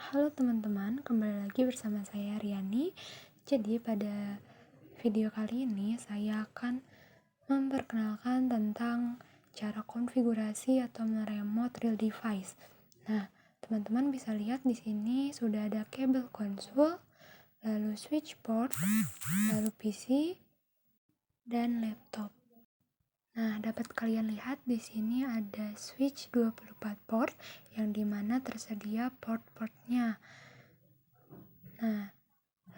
Halo teman-teman, kembali lagi bersama saya Riani. Jadi pada video kali ini saya akan memperkenalkan tentang cara konfigurasi atau meremote real device. Nah, teman-teman bisa lihat di sini sudah ada kabel konsol, lalu switch port, lalu PC, dan laptop. Nah, dapat kalian lihat di sini ada switch 24 port yang dimana tersedia port-portnya. Nah,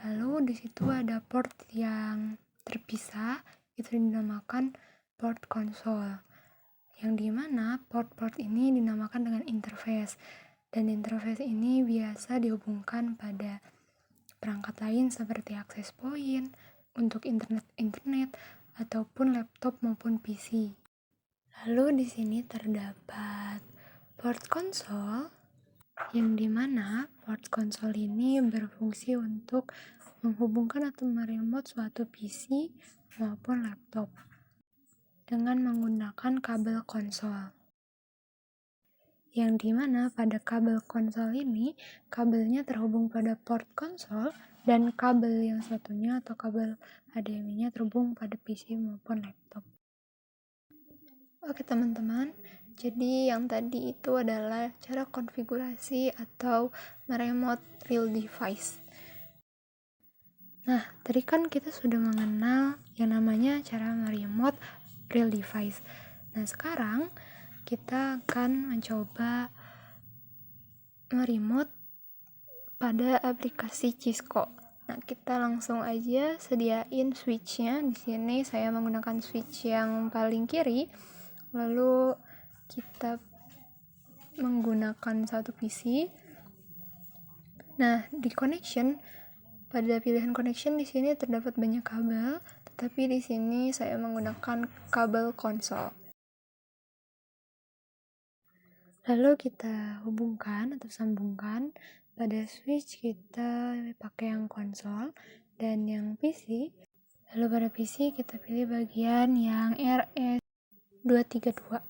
lalu di situ ada port yang terpisah, itu dinamakan port konsol. Yang dimana port-port ini dinamakan dengan interface. Dan interface ini biasa dihubungkan pada perangkat lain seperti access point, untuk internet ataupun laptop maupun PC. Lalu di sini terdapat port konsol yang dimana port konsol ini berfungsi untuk menghubungkan atau meremote suatu PC maupun laptop dengan menggunakan kabel konsol. Yang dimana pada kabel konsol ini, kabelnya terhubung pada port konsol dan kabel yang satunya atau kabel HDMI-nya terhubung pada PC maupun laptop. Oke teman-teman, jadi yang tadi itu adalah cara konfigurasi atau meremote real device. Nah, tadi kan kita sudah mengenal yang namanya cara meremote real device. Nah, sekarang kita akan mencoba meremote pada aplikasi Cisco. Nah, kita langsung aja sediain switch-nya. Di sini saya menggunakan switch yang paling kiri. Lalu kita menggunakan satu PC. Nah, di connection, pada pilihan connection di sini terdapat banyak kabel, tetapi di sini saya menggunakan kabel konsol. Lalu kita hubungkan atau sambungkan pada switch, kita pakai yang konsol dan yang PC. Lalu pada PC kita pilih bagian yang RS232.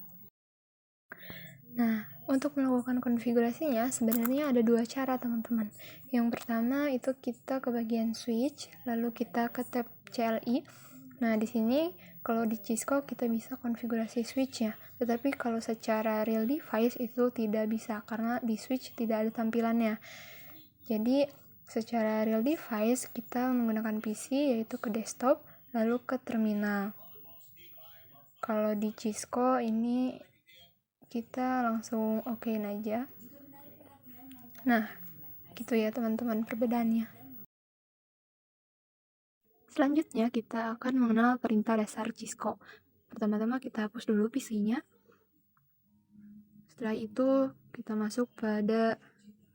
Nah, untuk melakukan konfigurasinya sebenarnya ada dua cara teman-teman. Yang pertama itu kita ke bagian switch, lalu kita ke tab CLI. Nah, di sini kalau di Cisco kita bisa konfigurasi switch-nya, tetapi kalau secara real device itu tidak bisa karena di switch tidak ada tampilannya. Jadi, secara real device kita menggunakan PC yaitu ke desktop, lalu ke terminal. Kalau di Cisco ini kita langsung okein aja. Nah, gitu ya teman-teman perbedaannya. Selanjutnya kita akan mengenal perintah dasar Cisco. Pertama-tama kita hapus dulu PC-nya. Setelah itu kita masuk pada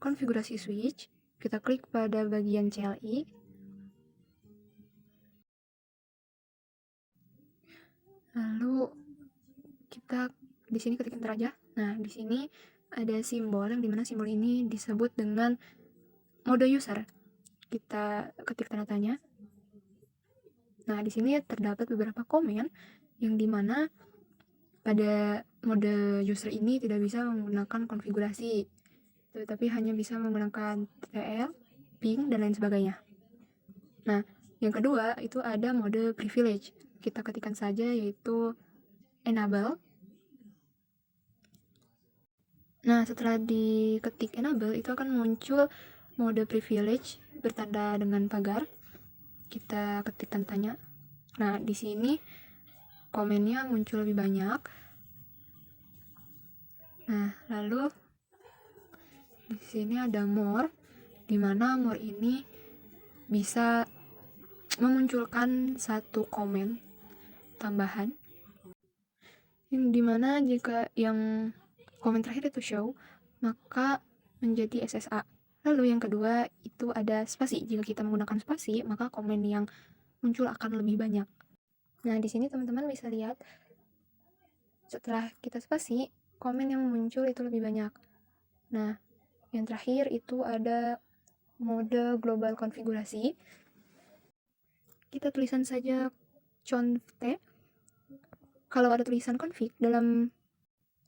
konfigurasi switch. Kita klik pada bagian CLI. Lalu kita di sini ketik enter aja. Nah, di sini ada simbol yang dimana simbol ini disebut dengan mode user. Kita ketik tanda tanya. Nah, di sini terdapat beberapa komen yang dimana pada mode user ini tidak bisa menggunakan konfigurasi, tetapi hanya bisa menggunakan TTL, ping, dan lain sebagainya. Nah, yang kedua itu ada mode privilege. Kita ketikkan saja yaitu enable. Nah, setelah diketik enable itu akan muncul mode privilege bertanda dengan pagar. Kita ketik tanda tanya. Nah, di sini komennya muncul lebih banyak. Nah, lalu di sini ada more, di mana more ini bisa memunculkan satu komen tambahan, yang dimana jika yang komen terakhir itu show, maka menjadi SSA. Lalu yang kedua itu ada spasi. Jika kita menggunakan spasi, maka komen yang muncul akan lebih banyak. Nah, di sini teman-teman bisa lihat setelah kita spasi, komen yang muncul itu lebih banyak. Nah, yang terakhir itu ada mode global konfigurasi. Kita tulisan saja conf t. Kalau ada tulisan config dalam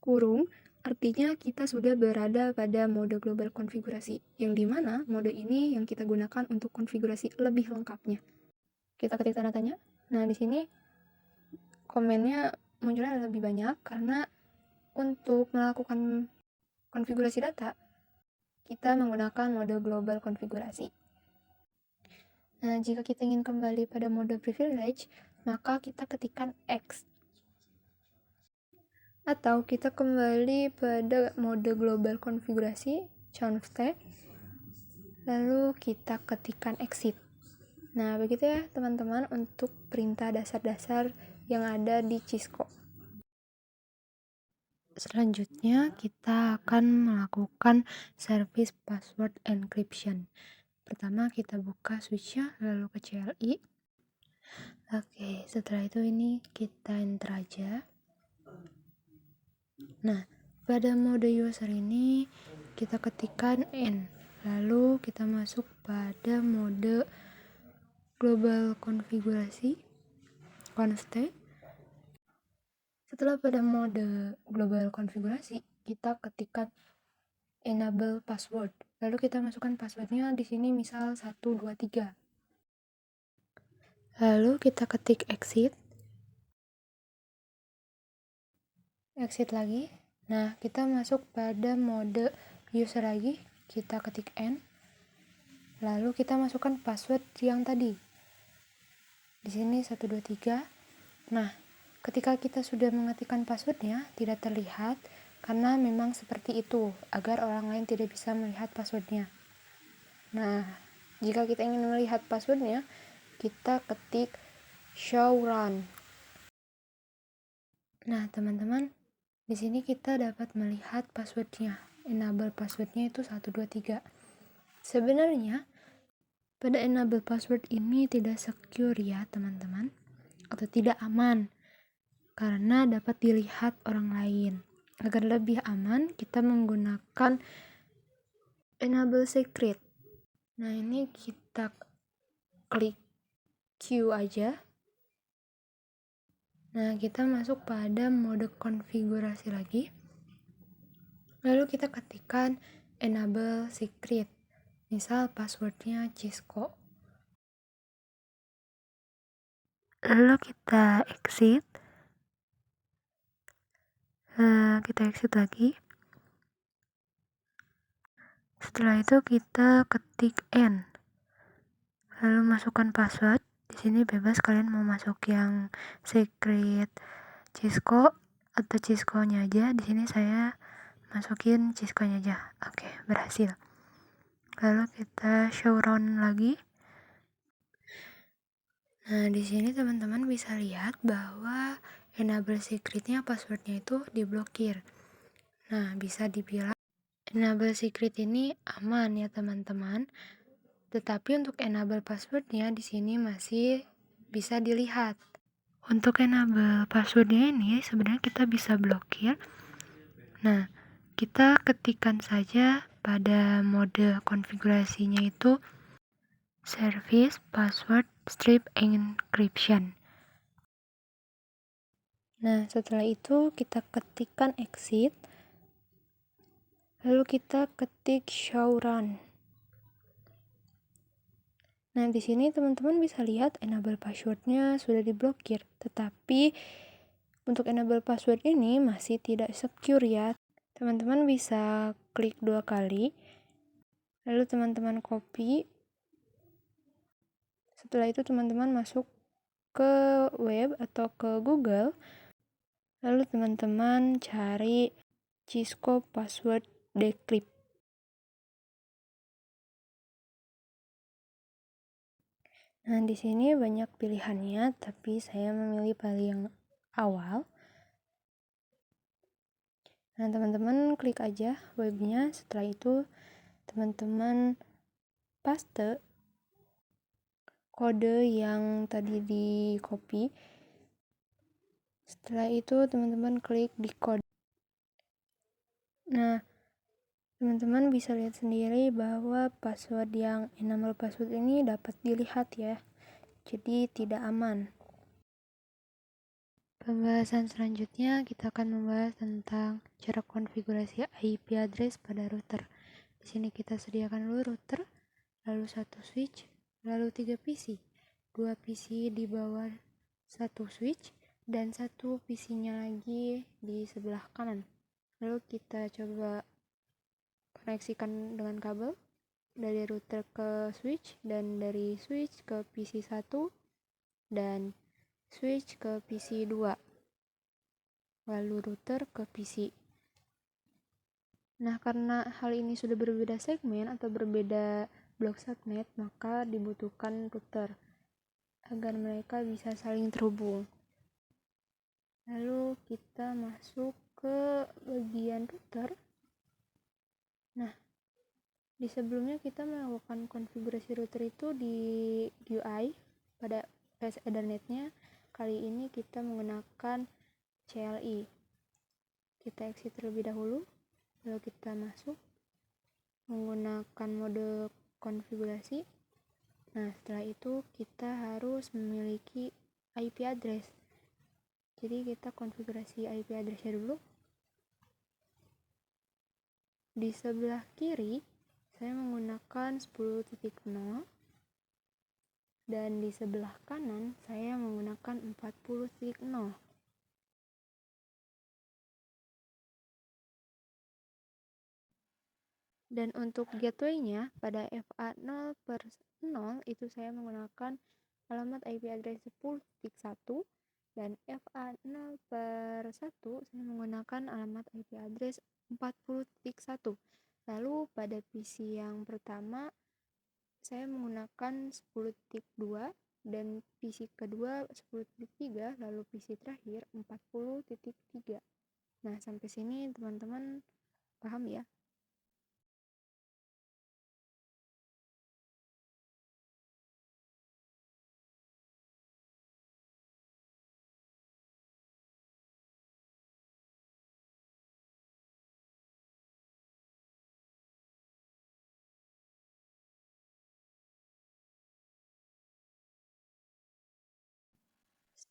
kurung Artinya kita sudah berada pada mode global konfigurasi, yang dimana mode ini yang kita gunakan untuk konfigurasi lebih lengkapnya. Kita ketik tanda tanya. Nah, di sini komennya munculnya lebih banyak karena untuk melakukan konfigurasi data, kita menggunakan mode global konfigurasi. Nah, jika kita ingin kembali pada mode privilege, maka kita ketikkan X. Atau kita kembali pada mode global konfigurasi, const, lalu kita ketikkan exit. Nah, begitu ya teman-teman untuk perintah dasar-dasar yang ada di Cisco. Selanjutnya kita akan melakukan service password encryption. Pertama kita buka switch-nya, lalu ke CLI. Oke, setelah itu ini kita enter aja. Nah, pada mode user ini kita ketikkan N, lalu kita masuk pada mode global konfigurasi, const. Setelah pada mode global konfigurasi, kita ketikkan enable password. Lalu kita masukkan passwordnya di sini misal 123. Lalu kita ketik exit. Exit lagi. Nah, kita masuk pada mode user lagi. Kita ketik N. Lalu kita masukkan password yang tadi. Di sini 123. Nah, ketika kita sudah mengetikkan passwordnya, tidak terlihat karena memang seperti itu, agar orang lain tidak bisa melihat passwordnya. Nah, jika kita ingin melihat passwordnya, kita ketik show run. Nah, teman-teman, di sini kita dapat melihat passwordnya. Enable passwordnya itu 123. Sebenarnya, pada enable password ini tidak secure ya, teman-teman, atau tidak aman, karena dapat dilihat orang lain. Agar lebih aman, kita menggunakan enable secret. Nah, ini kita klik Q aja. Nah, kita masuk pada mode konfigurasi lagi. Lalu kita ketikkan enable secret. Misal passwordnya Cisco. Lalu kita exit. Kita exit lagi. Setelah itu kita ketik N. Lalu masukkan password. Di sini bebas kalian mau masuk yang secret Cisco atau Cisco-nya aja. Di sini saya masukin Cisco-nya aja. Oke, berhasil. Lalu kita show run lagi. Nah, di sini teman-teman bisa lihat bahwa enable secret-nya passwordnya itu diblokir. Nah, bisa dibilang enable secret ini aman ya teman-teman. Tetapi untuk enable passwordnya di sini masih bisa dilihat. Untuk enable passwordnya ini sebenarnya kita bisa blokir. Nah, kita ketikkan saja pada mode konfigurasinya itu service password strip encryption. Nah, setelah itu kita ketikkan exit. Lalu kita ketik show run. Nah, di sini teman-teman bisa lihat enable passwordnya sudah diblokir. Tetapi untuk enable password ini masih tidak secure ya. Teman-teman bisa klik 2 kali. Lalu teman-teman copy. Setelah itu teman-teman masuk ke web atau ke Google. Lalu teman-teman cari Cisco password decrypt. Nah, di sini banyak pilihannya, tapi saya memilih paling yang awal. Nah, teman-teman klik aja webnya. Setelah itu teman-teman paste kode yang tadi di copy. Setelah itu teman-teman klik di kode. Nah, teman-teman bisa lihat sendiri bahwa password yang enable password ini dapat dilihat ya. Jadi tidak aman. Pembahasan selanjutnya kita akan membahas tentang cara konfigurasi IP address pada router. Di sini kita sediakan dulu router, lalu satu switch, lalu 3 PC. 2 PC di bawah satu switch dan satu PC-nya lagi di sebelah kanan. Lalu kita coba koneksikan dengan kabel dari router ke switch dan dari switch ke PC 1 dan switch ke PC 2. Lalu router ke PC. Nah, karena hal ini sudah berbeda segmen atau berbeda blok subnet, maka dibutuhkan router agar mereka bisa saling terhubung. Lalu kita masuk ke bagian router. Nah, di sebelumnya kita melakukan konfigurasi router itu di UI pada PS Ethernet-nya. Kali ini kita menggunakan CLI. Kita exit terlebih dahulu, lalu kita masuk menggunakan mode konfigurasi. Nah, setelah itu kita harus memiliki IP address. Jadi kita konfigurasi IP address-nya dulu. Di sebelah kiri saya menggunakan 10.0 dan di sebelah kanan saya menggunakan 40.0. Dan untuk gateway-nya pada FA0/0 itu saya menggunakan alamat IP address 10.1 dan FA0/1 saya menggunakan alamat IP address 40.1. Lalu pada PC yang pertama saya menggunakan 10.2 dan PC kedua 10.3, lalu PC terakhir 40.3. Nah, sampai sini teman-teman paham ya?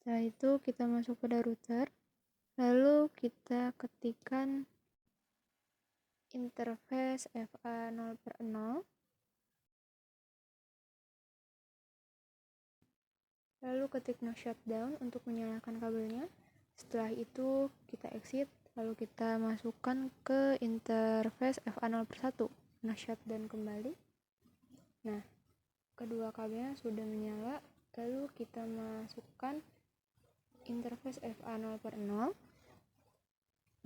Setelah itu kita masuk pada router, lalu kita ketikkan interface FA0/0, lalu ketik no shutdown untuk menyalakan kabelnya. Setelah itu kita exit, lalu kita masukkan ke interface FA0/1, no shutdown kembali. Nah, kedua kabelnya sudah menyala, lalu kita masukkan interface FA0/0,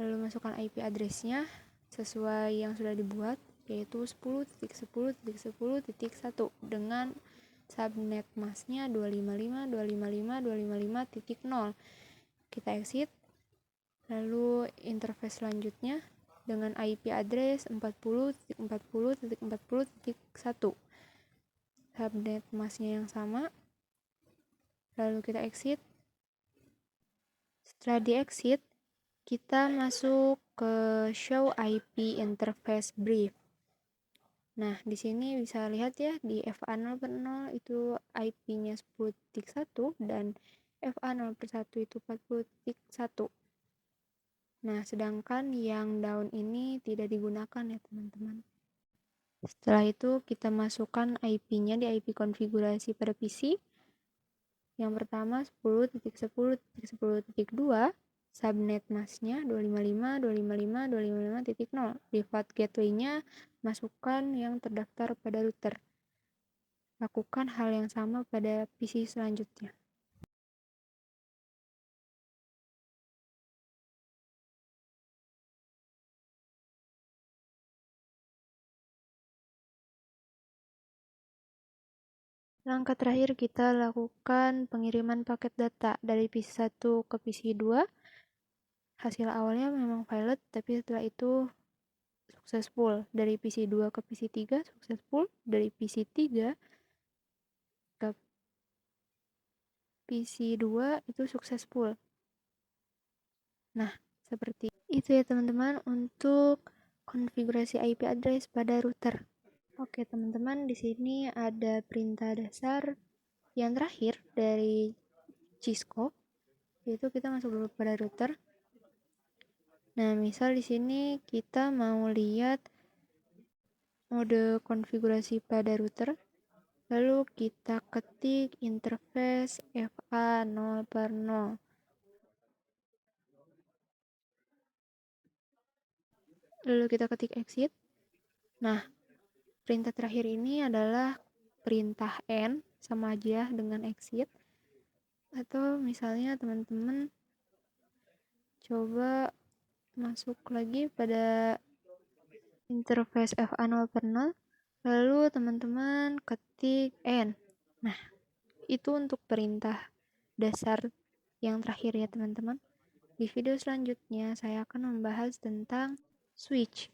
lalu masukkan IP address-nya sesuai yang sudah dibuat, yaitu 10.10.10.1 dengan subnet masknya 255.255.255.0. Kita exit, lalu interface selanjutnya dengan IP address 40.40.40.1, subnet masknya yang sama, lalu kita exit. Setelah di exit, kita masuk ke show IP interface brief. Nah, di sini bisa lihat ya, di FA0/0 itu IP-nya 10.1 dan FA0/1 itu 40.1. Nah, sedangkan yang down ini tidak digunakan ya, teman-teman. Setelah itu, kita masukkan IP-nya di IP konfigurasi pada PC. Yang pertama 10.10.10.2, subnet masknya 255.255.255.0. Default gateway-nya masukkan yang terdaftar pada router. Lakukan hal yang sama pada PC selanjutnya. Langkah terakhir kita lakukan pengiriman paket data dari PC 1 ke PC 2. Hasil awalnya memang violet, tapi setelah itu successful. Dari PC 2 ke PC 3 successful, dari PC 3 ke PC 2 itu successful. Nah, seperti itu ya teman-teman untuk konfigurasi IP address pada router. Oke teman-teman, di sini ada perintah dasar yang terakhir dari Cisco. yaitu kita masuk dulu pada router. Nah, misal di sini kita mau lihat mode konfigurasi pada router, lalu kita ketik interface FA 0/0. Lalu kita ketik exit. Nah, perintah terakhir ini adalah perintah N, sama aja dengan exit. Atau misalnya teman-teman coba masuk lagi pada interface FA 0/0, lalu teman-teman ketik N. Nah, itu untuk perintah dasar yang terakhir ya teman-teman. Di video selanjutnya saya akan membahas tentang switch.